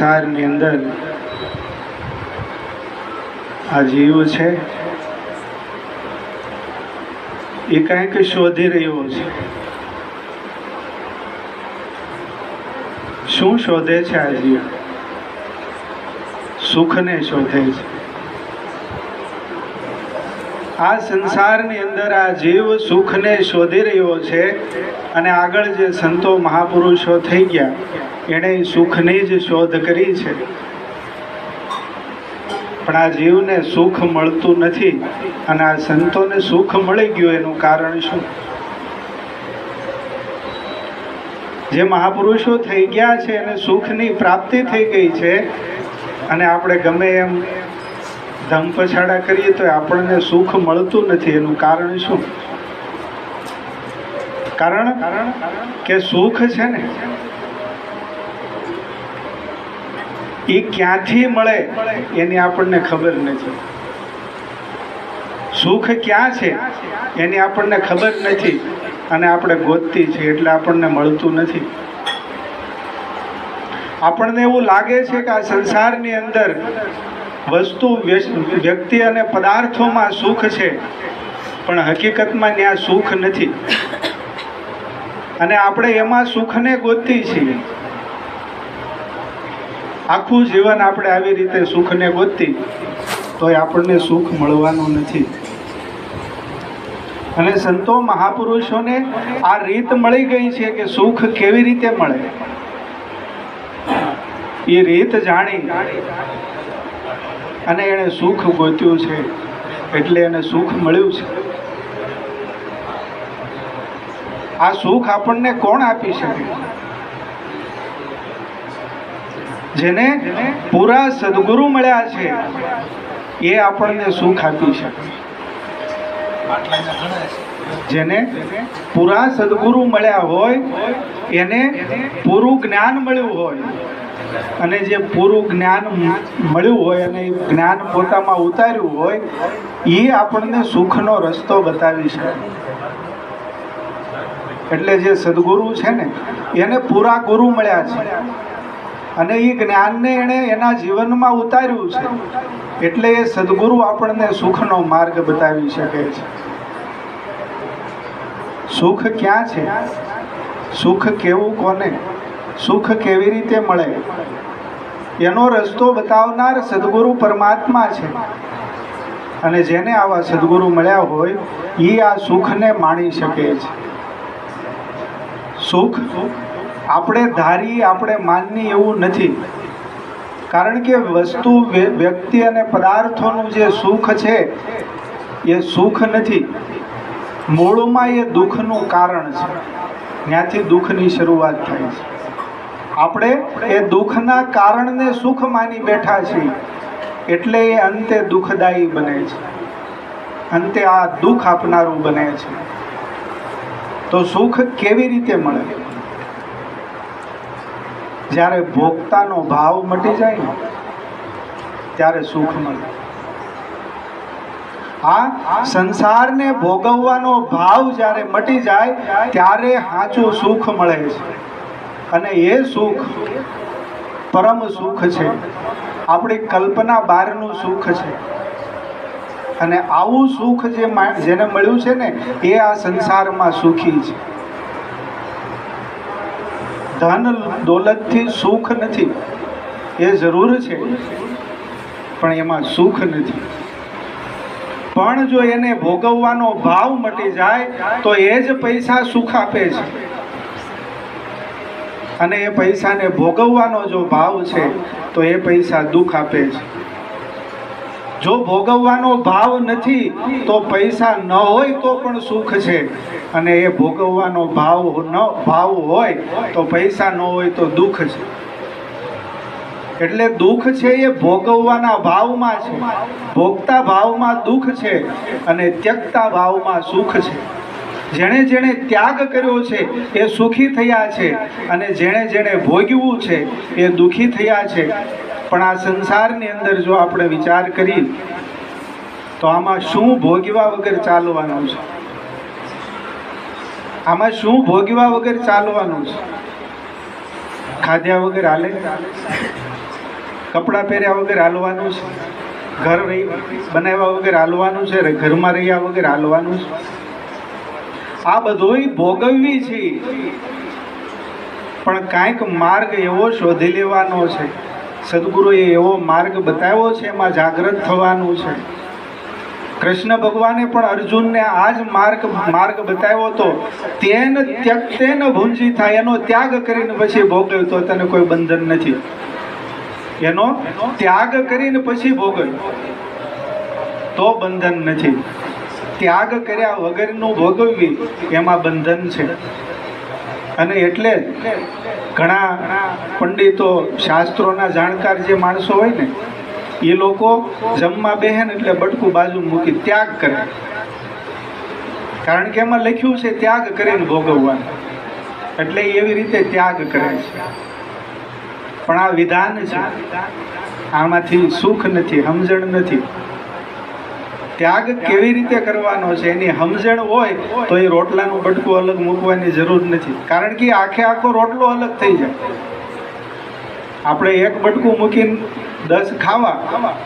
સંસારની અંદર આ જીવ છે એ કંઈક શોધી રહ્યો છે. શું શોધે છે આ જીવ? સુખને શોધે છે. આ સંસારની અંદર આ જીવ સુખને શોધી રહ્યો છે અને આગળ જે સંતો મહાપુરુષો થઈ ગયા એણે સુખની જ શોધ કરી છે. પણ આ જીવને સુખ મળતું નથી અને આ સંતોને સુખ મળી ગયું. એનું કારણ શું? જે મહાપુરુષો થઈ ગયા છે એને સુખની પ્રાપ્તિ થઈ ગઈ છે અને આપણે ગમે એમ ધમ પછાડા કરીએ તો આપણને સુખ મળતું નથી. એનું કારણ શું? કારણ કે સુખ છે ને એ ક્યાંથી મળે એની આપણને ખબર નથી. સુખ ક્યાં છે એની આપણને ખબર નથી અને આપણે ગોતતી છે એટલે આપણને મળતું નથી. આપણને એવું લાગે છે કે આ સંસારની અંદર વસ્તુ, વ્યક્તિ અને પદાર્થોમાં સુખ છે, પણ હકીકતમાં ત્યાં સુખ નથી અને આપણે એમાં સુખને ગોતતી છીએ. આખું જીવન આપણે આવી રીતે સુખને ગોતતી તોય આપણને સુખ મળવાનું નથી. અને સંતો મહાપુરુષોને આ રીત મળી ગઈ છે કે સુખ કેવી રીતે મળે. એ રીત જાણી અને એણે સુખ ગોત્યું છે એટલે એને સુખ મળ્યું છે. આ સુખ આપણને કોણ આપી શકે? જેને પૂરા સદગુરુ મળ્યા છે એ આપણને સુખ આપી શકે. જેને પૂરા સદગુરુ મળ્યા હોય એને પૂરું જ્ઞાન મળ્યું હોય અને જે પૂરું જ્ઞાન મળ્યું હોય અને એ જ્ઞાન પોતામાં ઉતાર્યું હોય એ આપણને સુખનો રસ્તો બતાવી શકે. એટલે જે સદગુરુ છે ને એને પૂરા ગુરુ મળ્યા છે અને એ જ્ઞાનને એણે એના જીવનમાં ઉતાર્યું છે એટલે એ સદગુરુ આપણને સુખનો માર્ગ બતાવી શકે છે. સુખ ક્યાં છે? સુખ કેવું કોને? સુખ કેવી રીતે મળે? એનો રસ્તો બતાવનાર સદગુરુ પરમાત્મા છે અને જેને આવા સદગુરુ મળ્યા હોય એ આ સુખને માણી શકે છે. સુખ આપણે ધારી, આપણે માનની એવું નથી. કારણ કે વસ્તુ, વ્યક્તિ અને પદાર્થોનું જે સુખ છે એ સુખ નથી. મૂળમાં એ દુઃખનું કારણ છે. ત્યાંથી દુઃખની શરૂઆત થાય છે. આપણે એ દુઃખના કારણને સુખ માની બેઠા છીએ એટલે એ અંતે દુઃખદાયી બને છે, અંતે આ દુઃખ આપનારું બને છે. તો સુખ કેવી રીતે મળે? જ્યારે ભોગતાનો ભાવ મટી જાય ને ત્યારે સુખ મળે. આ સંસારને ભોગવવાનો ભાવ જ્યારે મટી જાય ત્યારે સાચું સુખ મળે છે અને એ સુખ પરમ સુખ છે. આપણી કલ્પના બહારનું સુખ છે અને આવું સુખ જેને મળ્યું છે ને એ આ સંસારમાં સુખી છે. ધન દોલતથી સુખ નથી, એ જરૂર છે પણ એમાં સુખ નથી. પણ જો એને ભોગવવાનો ભાવ મટી જાય તો એ જ પૈસા સુખ આપે છે અને એ પૈસાને ભોગવવાનો જો ભાવ છે તો એ પૈસા દુઃખ આપે છે. જો ભોગવવાનો ભાવ નથી તો પૈસા ન હોય તો પણ સુખ છે અને એ ભોગવવાનો ભાવ હોય તો પૈસા ન હોય તો દુઃખ છે. એટલે દુઃખ છે એ ભોગવવાના ભાવમાં છે. ભોગતા ભાવમાં દુઃખ છે અને ત્યક્તા ભાવમાં સુખ છે. જેણે જેણે ત્યાગ કર્યો છે એ સુખી થયા છે અને જેણે જેણે ભોગવ્યું છે એ દુઃખી થયા છે. પણ આ સંસારની અંદર જો આપણે વિચાર કરીએ તો આમાં શું ભોગવ્યા વગર ચાલવાનું છે? આમાં શું ભોગવ્યા વગર ચાલવાનું છે? ખાધ્યા વગર હાલે? કપડાં પહેર્યા વગર હાલવાનું છે, ઘર બનાવ્યા વગર હાલવાનું છે, ઘરમાં રહ્યા વગર હાલવાનું છે. આ બધુંય ભોગવવી છે, પણ કાંઈક માર્ગ એવો શોધી લેવાનો છે. સદગુરુએ એવો માર્ગ બતાવ્યો છે, એમાં જાગૃત થવાનું છે. કૃષ્ણ ભગવાને પણ અર્જુનને આ જ માર્ગ બતાવ્યો હતો. તેન ત્યક્તેન ભુંજી થાય, એનો ત્યાગ કરીને પછી ભોગવ્યો તો તને કોઈ બંધન નથી. એનો ત્યાગ કરીને પછી ભોગવ્યો તો બંધન નથી. ત્યાગ કર્યા વગરનું ભોગવવી એમાં બંધન છે. અને એટલે ઘણા પંડિતો, શાસ્ત્રોના જાણકાર જે માણસો હોય ને, એ લોકો જમવા બેહે ને એટલે બટકું બાજુ મૂકી ત્યાગ કરે, કારણ કે એમાં લખ્યું છે ત્યાગ કરીને ભોગવવાનું, એટલે એવી રીતે ત્યાગ કરે છે. પણ આ વિધાન છે, આમાંથી સુખ નથી, સમજણ નથી. ત્યાગ કેવી રીતે કરવાનો છે એની સમજણ હોય તો એ રોટલાનું બટકું અલગ મૂકવાની જરૂર નથી, કારણ કે આખે આખો રોટલો અલગ થઈ જાય. આપણે એક બટકું મૂકીને 10 ખાવા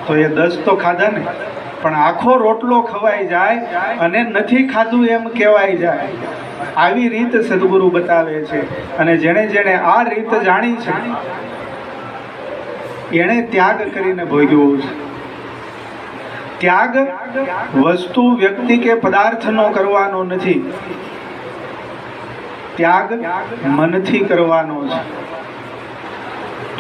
તો એ 10 તો ખાધા ને, પણ આખો રોટલો ખવાઈ જાય અને નથી ખાધું એમ કહેવાય જાય. આવી રીત સદગુરુ બતાવે છે. અને જેણે જેણે આ રીત જાણી છે એણે ત્યાગ કરીને ભોગવ્યું છે. ત્યાગ વસ્તુ, વ્યક્તિ કે પદાર્થનો કરવાનો નથી, ત્યાગ મનથી કરવાનો છે.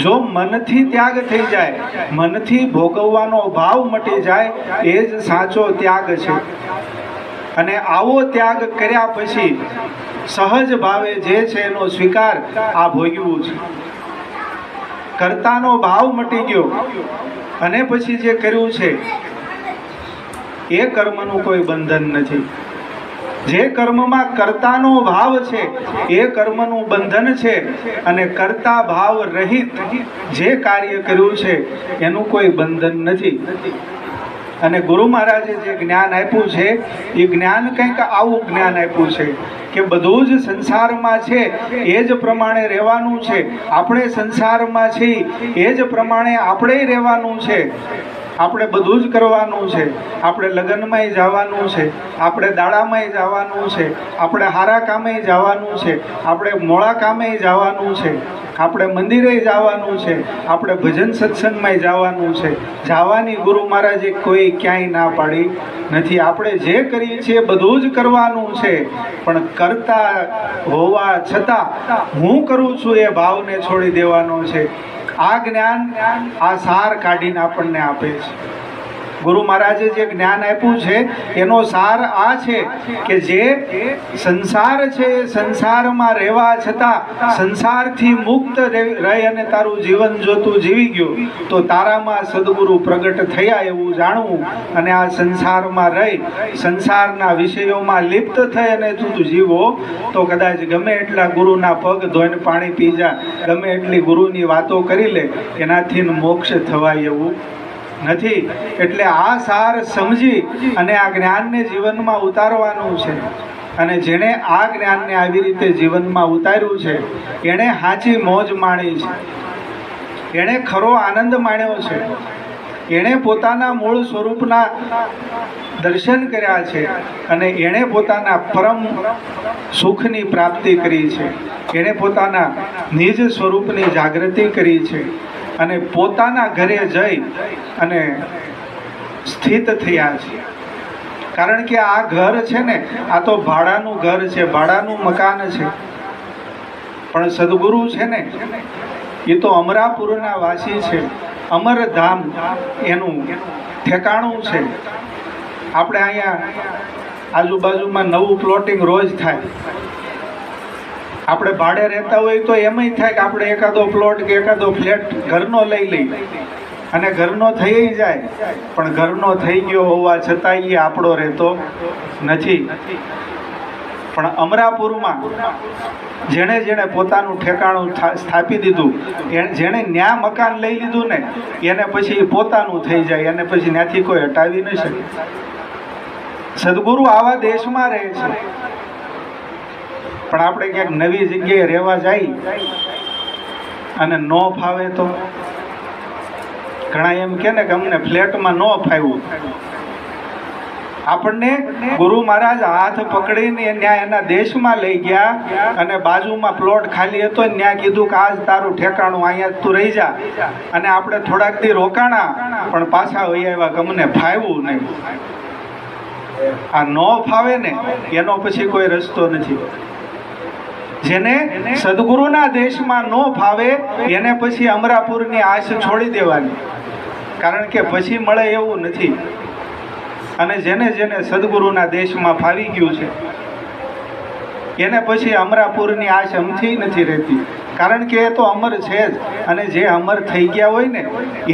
જો મનથી ત્યાગ થઈ જાય, મનથી ભોગવવાનો ભાવ મટી જાય, એ જ સાચો ત્યાગ છે. અને આવો ત્યાગ કર્યા પછી સહજ ભાવે જે છે એનો સ્વીકાર, આ ભોગવ્યું છે. કર્તાનો ભાવ મટી ગયો અને પછી જે કર્યું છે એ કર્મનું કોઈ બંધન નથી. જે કર્મમાં કર્તાનો ભાવ છે એ કર્મનું બંધન છે. અને કર્તા ભાવ રહિત જે કાર્ય કર્યું છે એનું કોઈ બંધન નથી. અને ગુરુ મહારાજે જે જ્ઞાન આપ્યું છે એ જ્ઞાન કંઈક આવું જ્ઞાન આપ્યું છે કે બધું જ સંસારમાં છે એ જ પ્રમાણે રહેવાનું છે. આપણે સંસારમાં છીએ એ જ પ્રમાણે આપણે રહેવાનું છે. આપણે બધું જ કરવાનું છે. આપણે લગ્નમાંય જવાનું છે, આપણે દાડામાંય જવાનું છે, આપણે હારા કામે જવાનું છે, આપણે મોડા કામે જવાનું છે, આપણે મંદિરે જવાનું છે, આપણે ભજન સત્સંગમાં જવાનું છે. જવાની ગુરુ મહારાજે કોઈ ક્યાંય ના પાડી નથી. આપણે જે કરીએ છીએ બધું જ કરવાનું છે, પણ કરતા હોવા છતાં હું કરું છું એ ભાવને છોડી દેવાનો છે. આ જ્ઞાન, આ સાર કાઢીને આપણને આપે છે. ગુરુ મહારાજે જે જ્ઞાન આપ્યું છે એનો સાર આ છે કે જે સંસાર છે એ સંસારમાં રહેવા છતાં સંસારથી મુક્ત રહી અને તારું જીવન જો તું જીવી ગયો તો તારામાં સદગુરુ પ્રગટ થયા એવું જાણવું. અને આ સંસારમાં રહી સંસારના વિષયોમાં લિપ્ત થઈ અને તું જીવો તો કદાચ ગમે એટલા ગુરુના પગ ધોઈને પાણી પી જા, ગમે એટલી ગુરુની વાતો કરી લે, એનાથી મોક્ષ થવાય એવું નથી. એટલે આ સાર સમજી અને આ જ્ઞાનને જીવનમાં ઉતારવાનું છે. અને જેણે આ જ્ઞાનને આવી રીતે જીવનમાં ઉતાર્યું છે એણે સાચી મોજ માણી છે, એણે ખરો આનંદ માણ્યો છે, એણે પોતાના મૂળ સ્વરૂપના દર્શન કર્યા છે અને એણે પોતાના પરમ સુખની પ્રાપ્તિ કરી છે. એણે પોતાના નિજ સ્વરૂપની જાગૃતિ કરી છે અને પોતાના ઘરે જઈ અને સ્થિત થયા છે. કારણ કે આ ઘર છે ને, આ તો ભાડાનું ઘર છે, ભાડાનું મકાન છે. પણ સદગુરુ છે ને એ તો અમરાપુરના વાસી છે. અમરધામ એનું ઠેકાણું છે. આપણે અહીંયા આજુબાજુમાં નવું પ્લોટિંગ રોજ થાય. આપણે ભાડે રહેતા હોય તો એમય થાય કે આપણે એકાદો પ્લોટ કે એકાદો ફ્લેટ ઘરનો લઈ લઈએ અને ઘરનો થઈ જાય, પણ ઘરનો થઈ ગયો હોવા છતાં એ આપણો રહેતો નથી. પણ અમરાપુરમાં જેણે જેણે પોતાનું ઠેકાણું સ્થાપી દીધું, જેણે ન્યા મકાન લઈ લીધું ને એને પછી પોતાનું થઈ જાય, અને પછી ત્યાંથી કોઈ હટાવી ન શકે. સદગુરુ આવા દેશમાં રહે છે. પણ આપણે ક્યાંક નવી જગ્યાએ રહેવા જાય અને ન ફાવે તો ઘણા એમ કે ને કે અમને ફ્લેટમાં ન ફાવ્યું. આપણને ગુરુ મહારાજ હાથ પકડીને ત્યાં એના દેશમાં લઈ ગયા અને બાજુમાં પ્લોટ ખાલી હતો ને ત્યાં કીધું કે આજ તારું ઠેકાણું, અહીંયા તું રહી જા. અને આપણે થોડાક દી રોકાણા પણ પાછા વહી આવ્યા કે અમને ફાવ્યું નહીં. આ ન ફાવે ને એનો પછી કોઈ રસ્તો નથી. જેને સદગુરુના દેશમાં ન ફાવે એને પછી અમરાપુરની આશ છોડી દેવાની, કારણ કે પછી મળે એવું નથી. અને જેને જેને સદગુરુના દેશમાં ફાવી ગયું છે એને પછી અમરાપુરની આશ અમથી નથી રહેતી, કારણ કે એ તો અમર છે જ. અને જે અમર થઈ ગયા હોય ને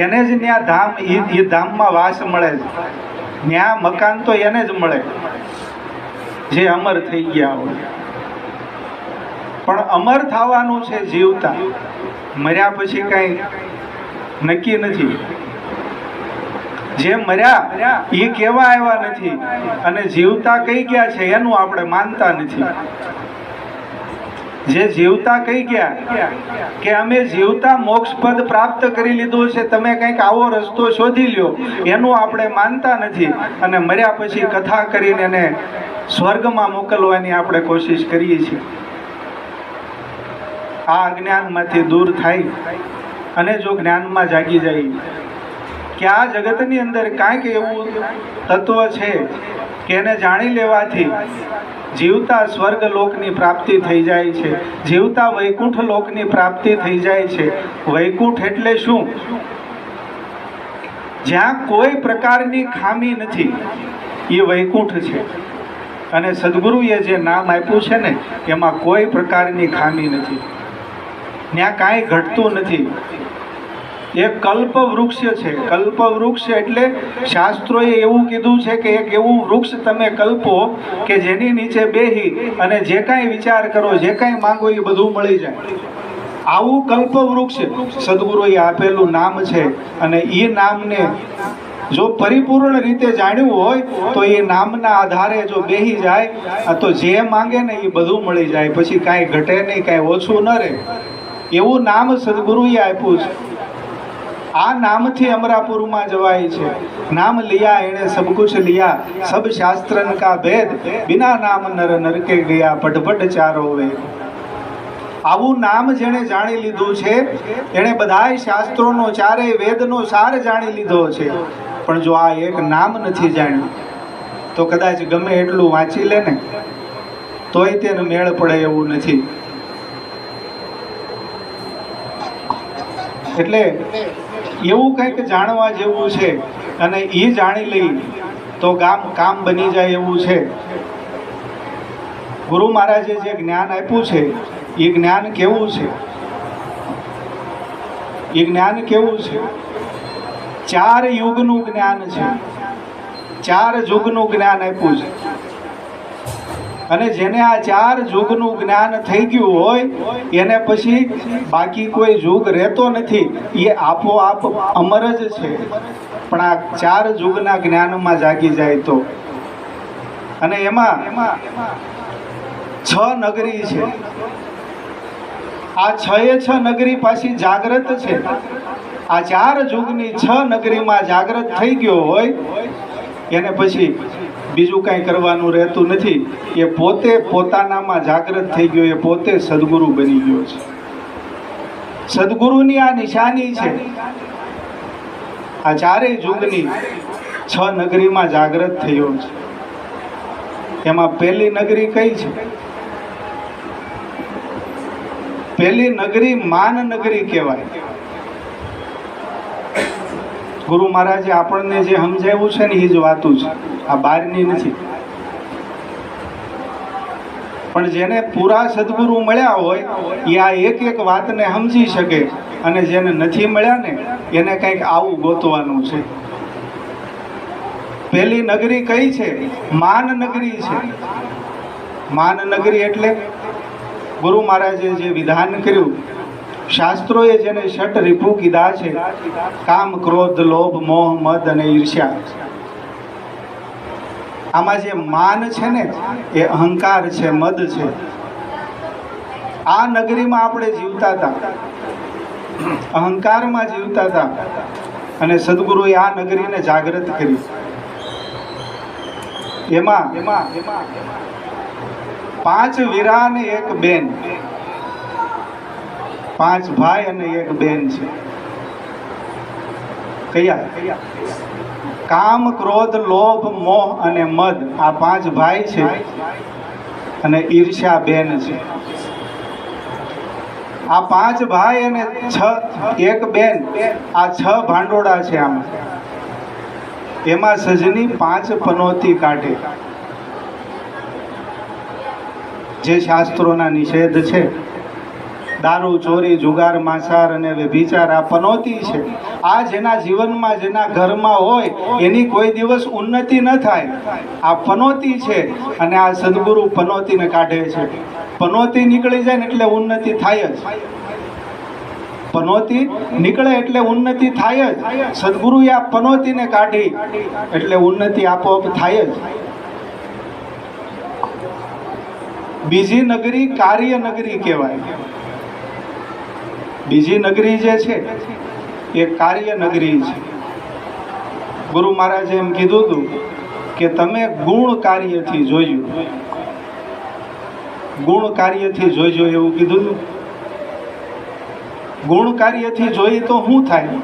એને જ ત્યાં ધામ, એ ધામમાં વાસ મળે છે. ત્યાં મકાન તો એને જ મળે જે અમર થઈ ગયા હોય. પણ અમર થવાનું છે જીવતા, મર્યા પછી કાંઈ નક્કી નથી. જે મર્યા એ કેવા આવ્યા નથી અને જીવતા કઈ ગયા છે એનું આપણે માનતા નથી. જે જીવતા કઈ ગયા કે અમે જીવતા મોક્ષ પદ પ્રાપ્ત કરી લીધું છે, તમે કંઈક આવો રસ્તો શોધી લ્યો, એનું આપણે માનતા નથી. અને મર્યા પછી કથા કરીને એને સ્વર્ગમાં મોકલવાની આપણે કોશિશ કરીએ છીએ. આ અજ્ઞાનમાંથી દૂર થાય અને જો જ્ઞાનમાં જાગી જાય કે આ જગતની અંદર કાંઈક એવું તત્વ છે કે એને જાણી લેવાથી જીવતા સ્વર્ગ લોકની પ્રાપ્તિ થઈ જાય છે, જીવતા વૈકુંઠ લોકની પ્રાપ્તિ થઈ જાય છે. વૈકુંઠ એટલે શું? જ્યાં કોઈ પ્રકારની ખામી નથી એ વૈકુંઠ છે. અને સદગુરુએ જે નામ આપ્યું છે ને એમાં કોઈ પ્રકારની ખામી નથી, ત્યાં કાંઈ ઘટતું નથી. એ કલ્પ વૃક્ષ છે. કલ્પ વૃક્ષ એટલે શાસ્ત્રોએ એવું કીધું છે કે એક એવું વૃક્ષ તમે કલ્પો કે જેની નીચે બેહી અને જે કાંઈ વિચાર કરો, જે કાંઈ માંગો એ બધું મળી જાય. આવું કલ્પ વૃક્ષ સદગુરુએ આપેલું નામ છે. અને એ નામને જો પરિપૂર્ણ રીતે જાણ્યું હોય તો એ નામના આધારે જો બેહી જાય તો જે માંગે ને એ બધું મળી જાય. પછી કાંઈ ઘટે નહીં, કાંઈ ઓછું ન રહે. એવું નામ સદગુરુએ આપ્યું છે. આ નામથી અમરાપુરમાં જવાય છે. નામ લિયા એણે સબ કુછ લિયા, સબ શાસ્ત્રન કા ભેદ, બિના નામ નર નરકે ગયા, પઢ ચારો વેદ. આવું નામ જેણે જાણી લીધું છે એણે બધાય શાસ્ત્રોનો, ચારેય વેદનો સાર જાણી લીધો છે. પણ જો આ એક નામ નથી જાણ્યું તો કદાચ ગમે એટલું વાંચી લે ને તોય તેને મેળ પડે એવું નથી. એટલે એવું કંઈક જાણવા જેવું છે અને એ જાણી લઈ તો કામ બની જાય એવું છે. ગુરુ મહારાજે જે જ્ઞાન આપ્યું છે એ જ્ઞાન કેવું છે? એ જ્ઞાન કેવું છે? 4 યુગનું જ્ઞાન છે. 4 યુગનું જ્ઞાન આપ્યું છે. અને જેને આ 4 યુગનું જ્ઞાન થઈ ગયું હોય એને પછી બાકી કોઈ યુગ રહેતો નથી, એ આપોઆપ અમર જ છે. પણ આ 4 યુગના જ્ઞાનમાં જાગી જાય તો. અને એમાં 6 નગરી છે. આ 6 નગરી પાછી જાગ્રત છે. આ 4 યુગની 6 નગરીમાં જાગ્રત થઈ ગયો હોય એને પછી બીજું કાંઈ કરવાનું રહેતું નથી. એ પોતે પોતાનામાં જાગૃત થઈ ગયો, એ પોતે સદગુરુ બની ગયો છે. સદગુરુની આ નિશાની છે. આ 4 યુગની 6 નગરીમાં જાગૃત થયો છે. એમાં પહેલી નગરી કઈ છે? પહેલી નગરી માન નગરી કહેવાય. ગુરુ મહારાજે આપણને જે સમજાવ્યું છે ને એ જ વાતું છે, આ બહારની નથી. પણ જેને પૂરા સદગુરુ મળ્યા હોય એ આ એક એક વાતને સમજી શકે. અને જેને નથી મળ્યા ને એને કંઈક આવું ગોતવાનું છે. પહેલી નગરી કઈ છે? માન નગરી છે. માન નગરી એટલે ગુરુ મહારાજે જે વિધાન કર્યું, શાસ્ત્રોએ જેને 6 રીપુ કીધા છે, કામ, ક્રોધ, લોભ, મોહ, મદ અને ઈર્ષ્યા. આમાં જે માન છે ને એ અહંકાર છે, મદ છે. આ નગરીમાં આપણે જીવતા હતા, અહંકારમાં જીવતા હતા. અને સદગુરુએ આ નગરીને જાગૃત કરી. એમાં 5 વીરા અને 1 બેન, 5 ભાઈ અને 1 બેન છે. કયા? કામ, ક્રોધ, લોભ, મોહ અને મદ, આ 5 ભાઈ છે અને ઈર્ષ્યા બેન છે. આ 5 ભાઈ અને 1 બેન, આ 6 ભાંડોળા છે. એમાં સજની 5 પનોતી કાઢે, જે શાસ્ત્રોના નિષેધ છે. દારૂ, ચોરી, જુગાર, માંસાહાર અને વ્યભિચાર આ પનોતી છે. આ જેના જીવનમાં, જેના ઘરમાં હોય એની કોઈ દિવસ ઉન્નતિ ન થાય. આ પનોતી છે અને આ સદગુરુ પનોતીને કાઢે છે. પનોતી નીકળી જાય ને એટલે ઉન્નતિ થાય જ. પનોતી નીકળે એટલે ઉન્નતિ થાય જ. સદગુરુએ આ પનોતીને કાઢી એટલે ઉન્નતિ આપોઆપ થાય જ. બીજી નગરી કાર્ય નગરી કહેવાય. બીજી નગરી જે છે એ કાર્ય નગરી છે. ગુરુ મહારાજે એમ કીધું હતું કે તમે ગુણ કાર્યથી જોયું, ગુણ કાર્યથી જોઈજો એવું કીધું હતું. ગુણ કાર્યથી જોઈએ તો શું થાય?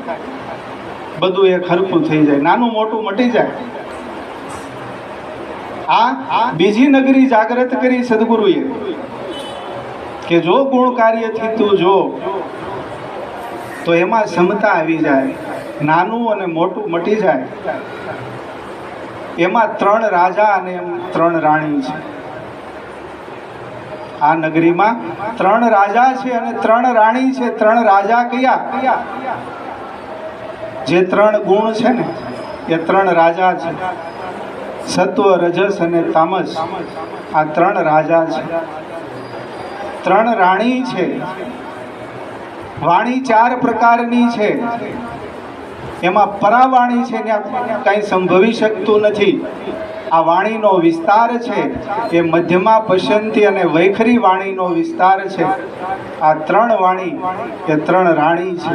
બધું એક હરખું થઈ જાય, નાનું મોટું મટી જાય. આ બીજી નગરી જાગૃત કરી સદગુરુએ કે જો ગુણ કાર્યથી તું જો તો એમાં ક્ષમતા આવી જાય, નાનું અને મોટું મટી જાય. એમાં 3 રાજા અને 3 રાણી છે. આ નગરીમાં 3 રાજા છે અને 3 રાણી છે. 3 રાજા કયા? જે 3 ગુણ છે ને એ 3 રાજા છે. સત્વ, રજસ અને તામસ, આ 3 રાજા છે. 3 રાણી છે. વાણી 4 પ્રકારની છે. એમાં પરાવાણી છે, ત્યાં કંઈ સંભવી શકતું નથી. આ વાણીનો વિસ્તાર છે એ મધ્યમાં પશ્યંતી અને વૈખરી વાણીનો વિસ્તાર છે. આ 3 વાણી એ 3 રાણી છે.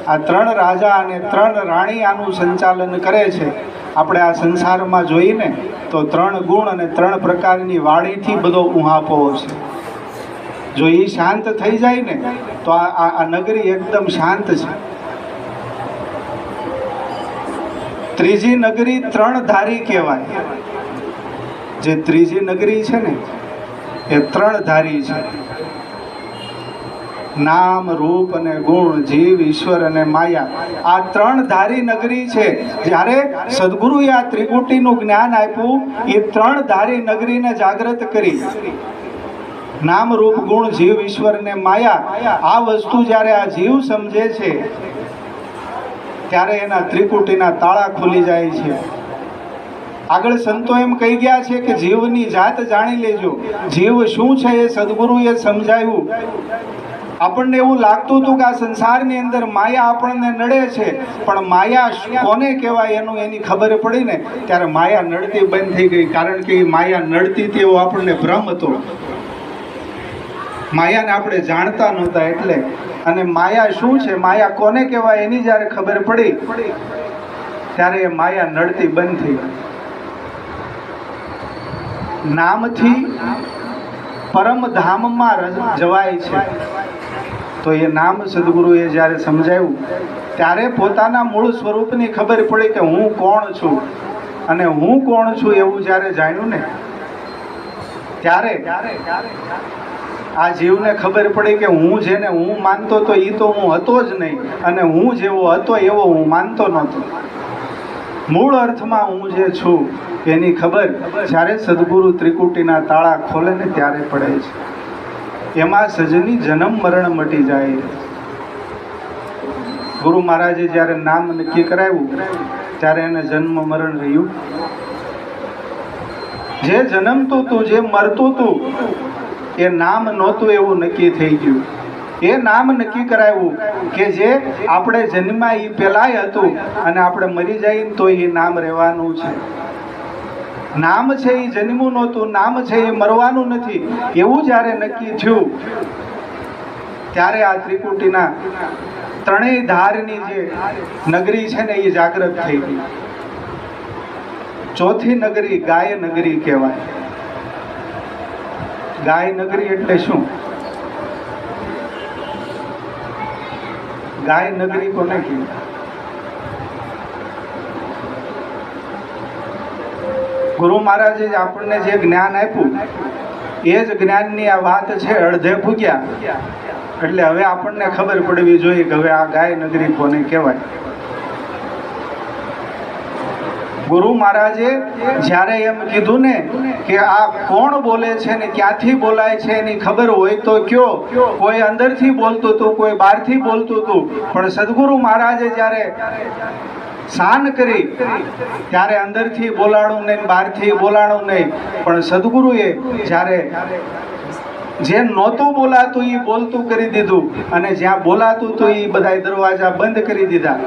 આ 3 રાજા અને 3 રાણી આનું સંચાલન કરે છે. આપણે આ સંસારમાં જોઈને તો 3 ગુણ અને 3 પ્રકારની વાણીથી બધો ઉહાપો છે. જો એ શાંત થઈ જાય ને તો આ નગરી એકદમ શાંત છે. ત્રીજી નગરી 3 ધારી કહેવાય. જે ત્રીજી નગરી છે ને એ 3 ધારી છે. નામ, રૂપ અને ગુણ, જીવ, ઈશ્વર અને માયા, આ 3 ધારી નગરી છે. જ્યારે સદગુરુએ આ ત્રિકુટીનું જ્ઞાન આપ્યું, એ 3 ધારી નગરીને જાગૃત કરી. નામ, રૂપ, ગુણ, જીવ, ઈશ્વર અને માયા, આ વસ્તુ જ્યારે આ જીવ સમજે છે ત્યારે એના ત્રિકુટીના તાળા ખુલી જાય છે. આગળ સંતો એમ કહી ગયા છે કે જીવની જાત જાણી લેજો. જીવ શું છે એ સદગુરુએ સમજાવ્યું. આપણને એવું લાગતું હતું કે આ સંસારની અંદર માયા આપણને નડે છે, પણ માયા કોને કહેવાય એની ખબર પડી ને ત્યારે માયા નડતી બંધ થઈ ગઈ. કારણ કે એ માયા નડતી હતી એવો આપણને ભ્રમ હતો. માયાને આપણે જાણતા નહોતા એટલે. અને માયા શું છે, માયા કોને કહેવાય એની જ્યારે ખબર પડી ત્યારે એ માયા નડતી બંધ થઈ. નામથી પરમધામમાં જવાય છે. તો એ નામ સદગુરુએ જ્યારે સમજાવ્યું ત્યારે પોતાના મૂળ સ્વરૂપની ખબર પડી કે હું કોણ છું. અને હું કોણ છું એવું જ્યારે જાણ્યું ને ત્યારે આ જીવને ખબર પડી કે હું જેને હું માનતો તો એ તો હું હતો જ નહીં, અને હું જેવો હતો એવો હું માનતો નહોતો. મૂળ અર્થમાં હું જે છું એની ખબર જ્યારે સદગુરુ ત્રિકુટીના તાળા ખોલે ને ત્યારે પડે છે. એમાં સજની જન્મ મરણ મટી જાય. ગુરુ મહારાજે જ્યારે નામ નક્કી કરાવ્યું ત્યારે એને જન્મ મરણ રહ્યું. જે જન્મતું હતું, જે મરતું હતું, એ નામ નહોતું એવું નક્કી થઈ ગયું. એ નામ નક્કી કરાવ્યું કે જે આપણે જન્મ્યા એ પહેલાંય હતું અને આપણે મરી જઈએ તો એ નામ રહેવાનું છે. નામ છે એ જન્મવું નહોતું, નામ છે એ મરવાનું નથી, એવું જ્યારે નક્કી થયું ત્યારે આ ત્રિકુટીના ત્રણેય ધારની જે નગરી છે ને એ જાગૃત થઈ ગઈ. ચોથી નગરી ગાય નગરી કહેવાય. ગાય નગરી એટલે શું? ગાય નગરી કોને કહેવાય? ગુરુ મહારાજે આપણને જે જ્ઞાન આપ્યું એ જ જ્ઞાનની આ વાત છે, અડધે ભૂગ્યા. એટલે હવે આપણને ખબર પડવી જોઈએ કે હવે આ ગાય નગરી કોને કહેવાય. ગુરુ મહારાજે જ્યારે એમ કીધું ને કે આ કોણ બોલે છે ને ક્યાંથી બોલાય છે એની ખબર હોય તો કયો. કોઈ અંદરથી બોલતું હતું, કોઈ બહારથી બોલતું હતું, પણ સદગુરુ મહારાજે જ્યારે શાન કરી ત્યારે અંદરથી બોલાણું નહીં, બહારથી બોલાણું નહીં, પણ સદગુરુએ જ્યારે જે નહોતું બોલાતું એ બોલતું કરી દીધું અને જ્યાં બોલાતું હતું એ બધા દરવાજા બંધ કરી દીધા.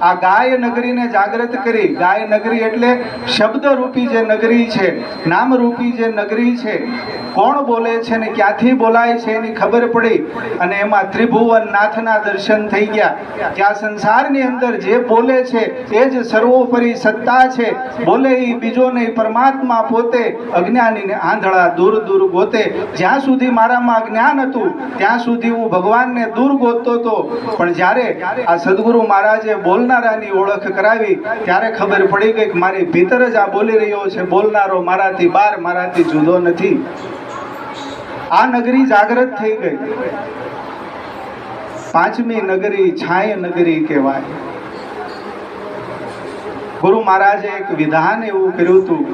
આ ગાય નગરીને જાગૃત કરી. ગાય નગરી એટલે શબ્દરૂપી જે નગરી છે, નામરૂપી જે નગરી છે, કોણ બોલે છે ને ક્યાંથી બોલાય છે એની ખબર પડી. અને એમાં ત્રિભુવન નાથના દર્શન થઈ ગયા કે આ સંસારની અંદર જે બોલે છે એ જ સર્વોપરી સત્તા છે. બોલે એ બીજો નહીં, પરમાત્મા પોતે. અજ્ઞાનીને આંધળા દૂર દૂર ગોતે. જ્યાં સુધી મારામાં જ્ઞાન હતું ત્યાં સુધી હું ભગવાનને દૂર ગોતતો હતો, પણ જ્યારે આ સદગુરુ મહારાજે બોલનારાની ઓળખ કરાવી ત્યારે ખબર પડી ગઈ કે મારી ભીતર જ આ બોલી રહ્યો છે. બોલનારો મારાથી બહાર, મારાથી જુદો નથી. આ નગરી જાગૃત થઈ ગઈ. પાંચમી નગરી છાય નગરી કહેવાય. ગુરુ મહારાજે એક વિધાન એવું કર્યું હતું,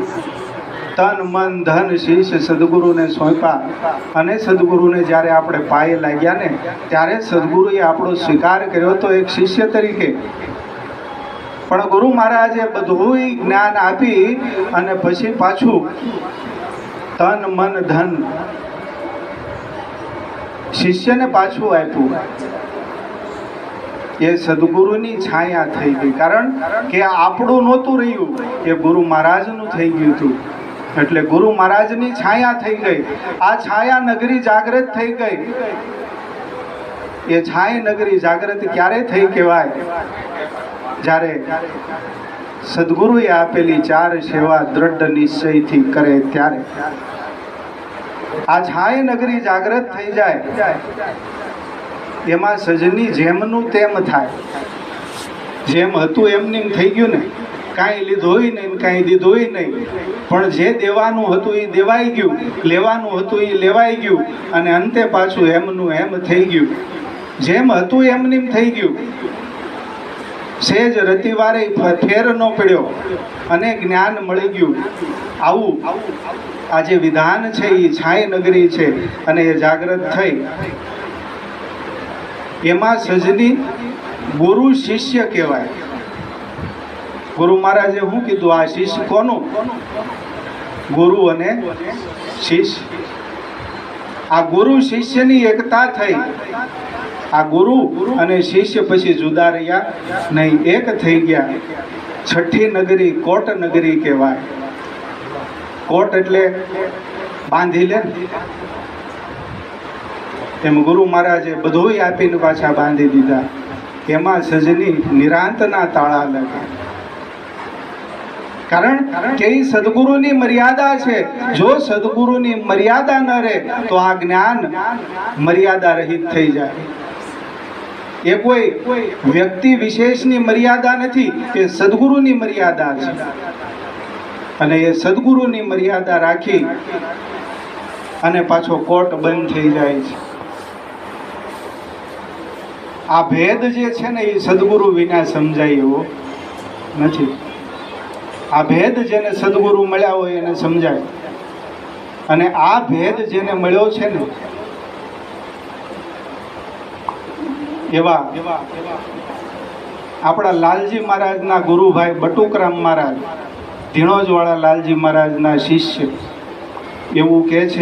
તન મન ધન શીશ સદગુરુને સોંપ્યા. અને સદગુરુને જ્યારે આપણે પાયે લાગ્યા ને ત્યારે સદગુરુએ આપણો સ્વીકાર કર્યો હતો એક શિષ્ય તરીકે. પણ ગુરુ મહારાજે બધું જ્ઞાન આપી અને પછી પાછું તન મન ધન શિષ્યને પાછું આપ્યું. એ સદગુરુની છાયા થઈ ગઈ. કારણ કે આપણું નહોતું રહ્યું, એ ગુરુ મહારાજનું થઈ ગયું હતું. એટલે ગુરુ મહારાજની છાયા થઈ ગઈ. આ છાયા નગરી જાગૃત થઈ ગઈ. એ છાય નગરી જાગૃત ક્યારે થઈ કહેવાય? જ્યારે સદગુરુએ આપેલી ચાર સેવા દ્રઢ નિશ્ચયથી કરે ત્યારે આ છાય નગરી જાગૃત થઈ જાય. એમાં સજની જેમનું તેમ થાય. જેમ હતું એમનેમ થઈ ગયું ને, કાંઈ લીધું નહીં, કાંઈ દીધું નહીં, પણ જે દેવાનું હતું એ દેવાઈ ગયું, લેવાનું હતું એ લેવાઈ ગયું, અને અંતે પાછું એમનું એમ થઈ ગયું. જેમ હતું એમનેમ થઈ ગયું. સેજ રતિવારે ફેર ન પડ્યો અને જ્ઞાન મળી ગયું. આવું આ જે વિધાન છે એ છાય નગરી છે અને એ જાગૃત થઈ. એમાં સજની ગુરુ શિષ્ય કહેવાય. ગુરુ મહારાજે શું કીધું? આ શિષ્ય કોનું? ગુરુ અને શિષ્ય. આ ગુરુ શિષ્યની એકતા થઈ. આ ગુરુ અને શિષ્ય પછી જુદા રહ્યા નહીં, એક થઈ ગયા. છઠ્ઠી નગરી કોટ નગરી કહેવાય. કોટ એટલે બાંધી લે. એમ ગુરુ મહારાજે બધું આપીને પાછા બાંધી દીધા. એમાં સજની નિરાંતના તાળા લગે. કારણ કે એ સદગુરુની મર્યાદા છે. જો સદગુરુની મર્યાદા ન રહે તો આ જ્ઞાન મર્યાદા રહિત થઈ જાય. એ કોઈ વ્યક્તિ વિશેષની મર્યાદા નથી, એ સદગુરુની મર્યાદા છે. અને એ સદગુરુની મર્યાદા રાખી અને પાછો કોટ બંધ થઈ જાય છે. આ ભેદ જે છે ને એ સદગુરુ વિના સમજાય એવો નથી. આ ભેદ જેને સદગુરુ મળ્યા હોય એને સમજાય. અને આ ભેદ જેને મળ્યો છે ને એવા આપણા લાલજી મહારાજના ગુરુભાઈ બટુકરામ મહારાજ, ધીણોજવાળા લાલજી મહારાજના શિષ્ય એવું કહે છે